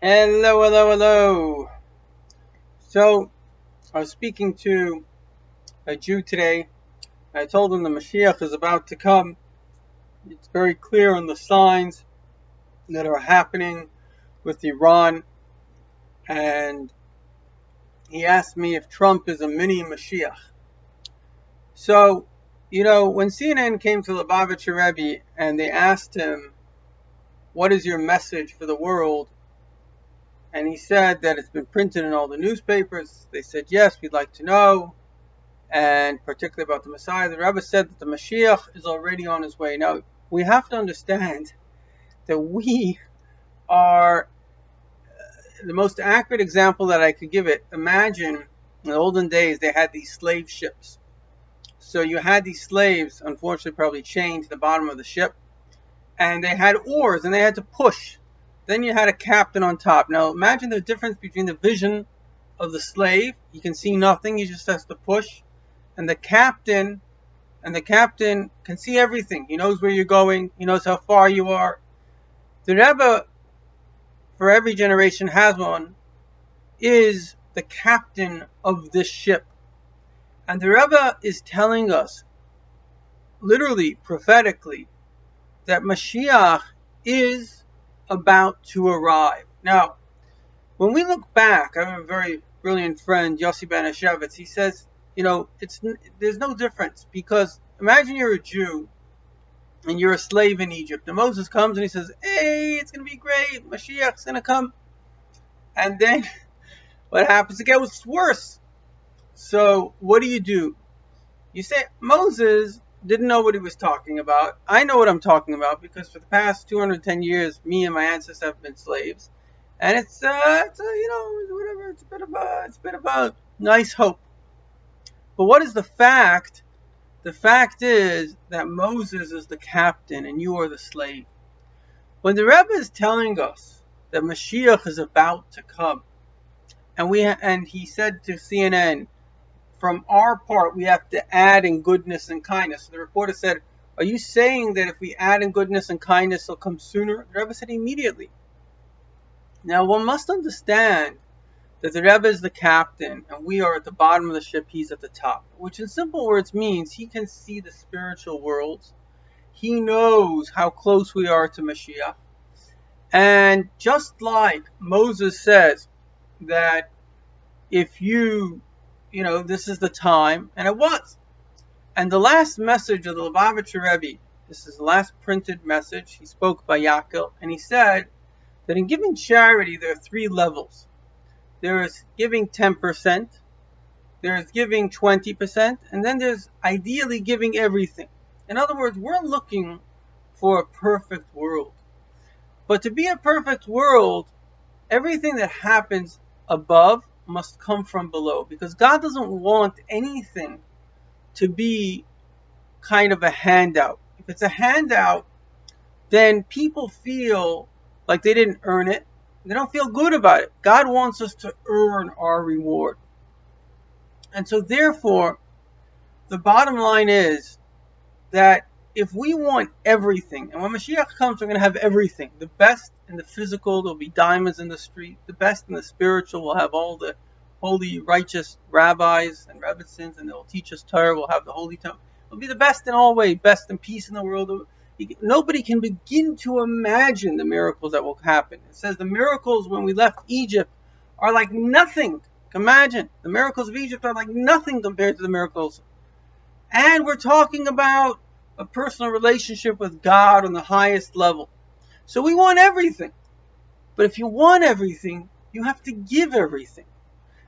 Hello, hello, hello. So, I was speaking to a Jew today. I told him the Moshiach is about to come. It's very clear on the signs that are happening with Iran. And he asked me if Trump is a mini Moshiach. So, when CNN came to Lubavitcher Rebbe and they asked him, what is your message for the world? And he said that it's been printed in all the newspapers. They said, yes, we'd like to know. And particularly about the Messiah, the Rebbe said that the Mashiach is already on his way. Now, we have to understand that we are the most accurate example that I could give it. Imagine in the olden days they had these slave ships. So you had these slaves, unfortunately, probably chained to the bottom of the ship, and they had oars and they had to push. Then you had a captain on top. Now, imagine the difference between the vision of the slave. He can see nothing, he just has to push. And the captain can see everything. He knows where you're going. He knows how far you are. The Rebbe, for every generation has one, is the captain of this ship. And the Rebbe is telling us, literally, prophetically, that Mashiach is about to arrive. Now, when we look back, I have a very brilliant friend, Yossi Banashevitz. He says, there's no difference, because imagine you're a Jew and you're a slave in Egypt, and Moses comes and he says, hey, it's going to be great, Mashiach's going to come. And then what happens? It gets worse. So what do? You say, Moses didn't know what he was talking about. I know what I'm talking about, because for the past 210 years, me and my ancestors have been slaves. And it's whatever, it's a bit of a nice hope. But what is the fact? The fact is that Moses is the captain and you are the slave. When the Rebbe is telling us that Mashiach is about to come, and he said to CNN, from our part, we have to add in goodness and kindness. So the reporter said, are you saying that if we add in goodness and kindness, it'll come sooner? The Rebbe said, immediately. Now, one must understand that the Rebbe is the captain and we are at the bottom of the ship, he's at the top. Which in simple words means he can see the spiritual worlds. He knows how close we are to Mashiach. And just like Moses says that if this is the time, and it was. And the last message of the Lubavitcher Rebbe, this is the last printed message, he spoke by Yaakov, and he said that in giving charity there are three levels. There is giving 10%, there is giving 20%, and then there's ideally giving everything. In other words, we're looking for a perfect world. But to be a perfect world, everything that happens above must come from below, because God doesn't want anything to be kind of a handout. If it's a handout, then people feel like they didn't earn it. They don't feel good about it. God wants us to earn our reward. And so therefore, the bottom line is that if we want everything, and when Mashiach comes, we're going to have everything. The best in the physical, there'll be diamonds in the street. The best in the spiritual, we'll have all the holy, righteous rabbis and rebbitzins, and they'll teach us Torah. We'll have the holy tongue. We'll be the best in all ways, best in peace in the world. Nobody can begin to imagine the miracles that will happen. It says the miracles when we left Egypt are like nothing. Imagine, the miracles of Egypt are like nothing compared to the miracles. And we're talking about a personal relationship with God on the highest level. So we want everything. But if you want everything, you have to give everything.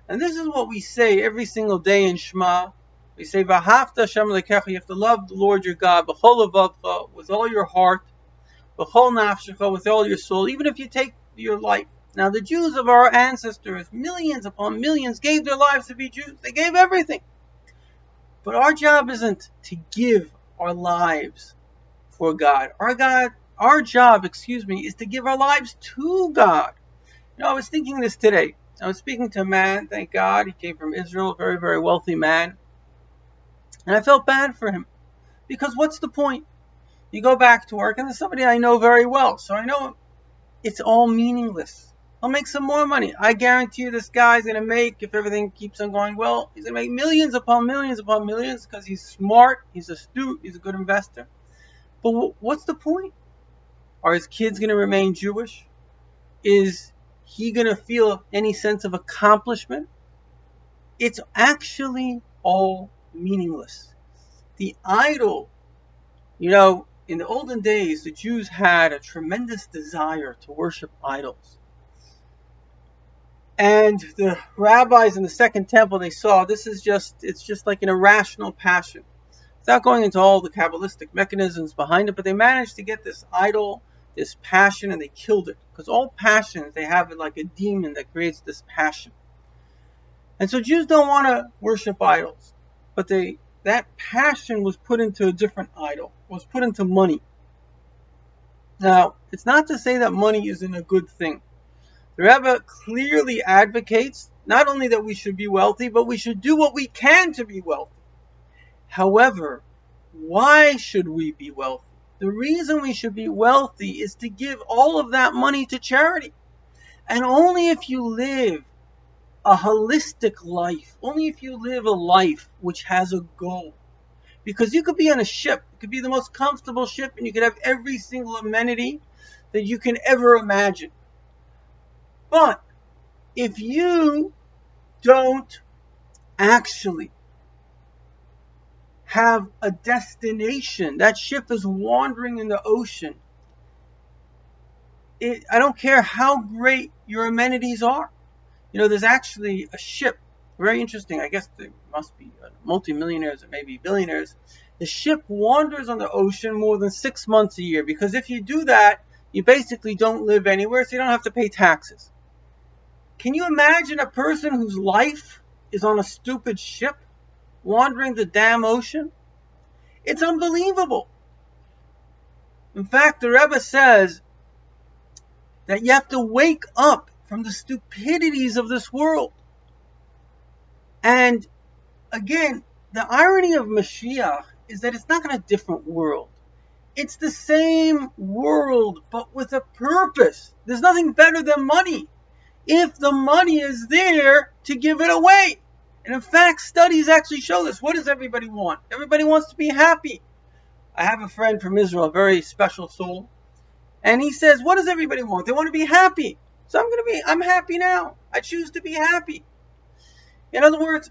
And this is what we say every single day in Shema. We say, V'ahavta Hashem Elokecha, you have to love the Lord your God, b'chol levavcha, with all your heart, b'chol nafshecha, with all your soul, even if you take your life. Now the Jews of our ancestors, millions upon millions, gave their lives to be Jews. They gave everything. But our job isn't to give our lives for God. Our job, is to give our lives to God. I was thinking this today. I was speaking to a man, thank God, he came from Israel, a very, very wealthy man. And I felt bad for him. Because what's the point? You go back to work, and there's somebody I know very well. So I know it's all meaningless. He'll make some more money. I guarantee you this guy's going to make, if everything keeps on going well, he's going to make millions upon millions upon millions because he's smart, he's astute, he's a good investor. But what's the point? Are his kids going to remain Jewish? Is he going to feel any sense of accomplishment? It's actually all meaningless. The idol, in the olden days, the Jews had a tremendous desire to worship idols. And the rabbis in the Second Temple, they saw it's just like an irrational passion. Without going into all the Kabbalistic mechanisms behind it, but they managed to get this idol, this passion, and they killed it. Because all passions, they have it like a demon that creates this passion. And so Jews don't want to worship idols. But that passion was put into a different idol, was put into money. Now, it's not to say that money isn't a good thing. The Rebbe clearly advocates not only that we should be wealthy, but we should do what we can to be wealthy. However, why should we be wealthy? The reason we should be wealthy is to give all of that money to charity. And only if you live a holistic life, only if you live a life which has a goal. Because you could be on a ship, it could be the most comfortable ship, and you could have every single amenity that you can ever imagine. But if you don't actually have a destination, that ship is wandering in the ocean. I don't care how great your amenities are. There's actually a ship, very interesting, I guess there must be multimillionaires or maybe billionaires. The ship wanders on the ocean more than 6 months a year, because if you do that, you basically don't live anywhere, so you don't have to pay taxes. Can you imagine a person whose life is on a stupid ship wandering the damn ocean? It's unbelievable. In fact, the Rebbe says that you have to wake up from the stupidities of this world. And again, the irony of Moshiach is that it's not in a different world. It's the same world, but with a purpose. There's nothing better than money if the money is there to give it away. And in fact, studies actually show this. What does everybody want? Everybody wants to be happy. I have a friend from Israel, a very special soul. And he says, what does everybody want? They want to be happy. So I'm happy now. I choose to be happy. In other words,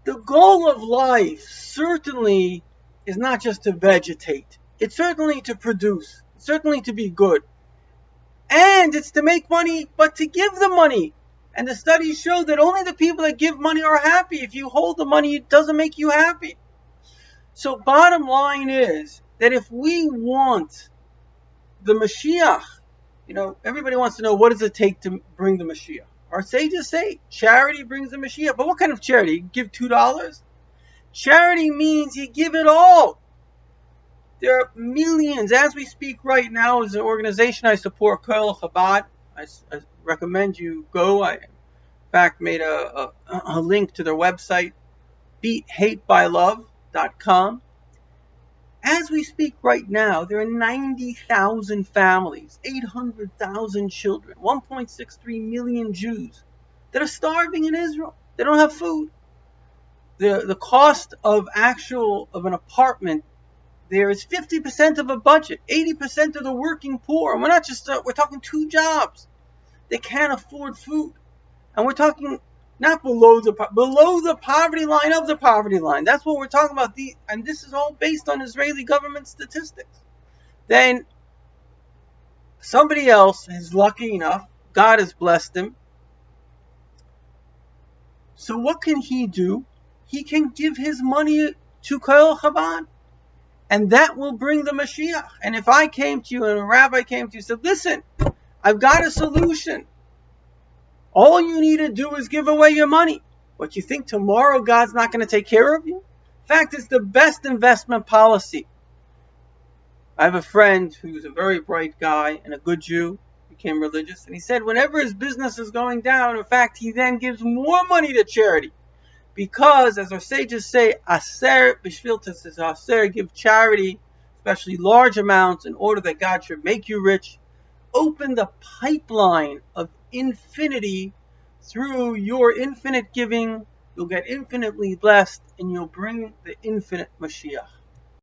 the goal of life certainly is not just to vegetate. It's certainly to produce. It's certainly to be good. And it's to make money, but to give the money. And the studies show that only the people that give money are happy. If you hold the money, it doesn't make you happy. So bottom line is that if we want the Mashiach, everybody wants to know, what does it take to bring the Mashiach? Our sages say charity brings the Mashiach. But what kind of charity? You give $2? Charity means you give it all. There are millions. As we speak right now, as an organization I support, Koil Chabad. I recommend you go. I, in fact, made a link to their website, beathatebylove.com. As we speak right now, there are 90,000 families, 800,000 children, 1.63 million Jews that are starving in Israel. They don't have food. The cost of an apartment there is 50% of a budget, 80% of the working poor. And we're talking 2 jobs. They can't afford food. And we're talking not below the poverty line of the poverty line. That's what we're talking about. And this is all based on Israeli government statistics. Then somebody else is lucky enough. God has blessed him. So what can he do? He can give his money to Koil Chabad. And that will bring the Mashiach. And if I came to you and a rabbi came to you and said, listen, I've got a solution. All you need to do is give away your money. But you think tomorrow God's not going to take care of you? In fact, it's the best investment policy. I have a friend who's a very bright guy and a good Jew, became religious. And he said whenever his business is going down, in fact, he then gives more money to charity. Because, as our sages say, aser b'shviltas is aser, give charity, especially large amounts, in order that God should make you rich. open the pipeline of infinity through your infinite giving. You'll get infinitely blessed, and you'll bring the infinite Moshiach.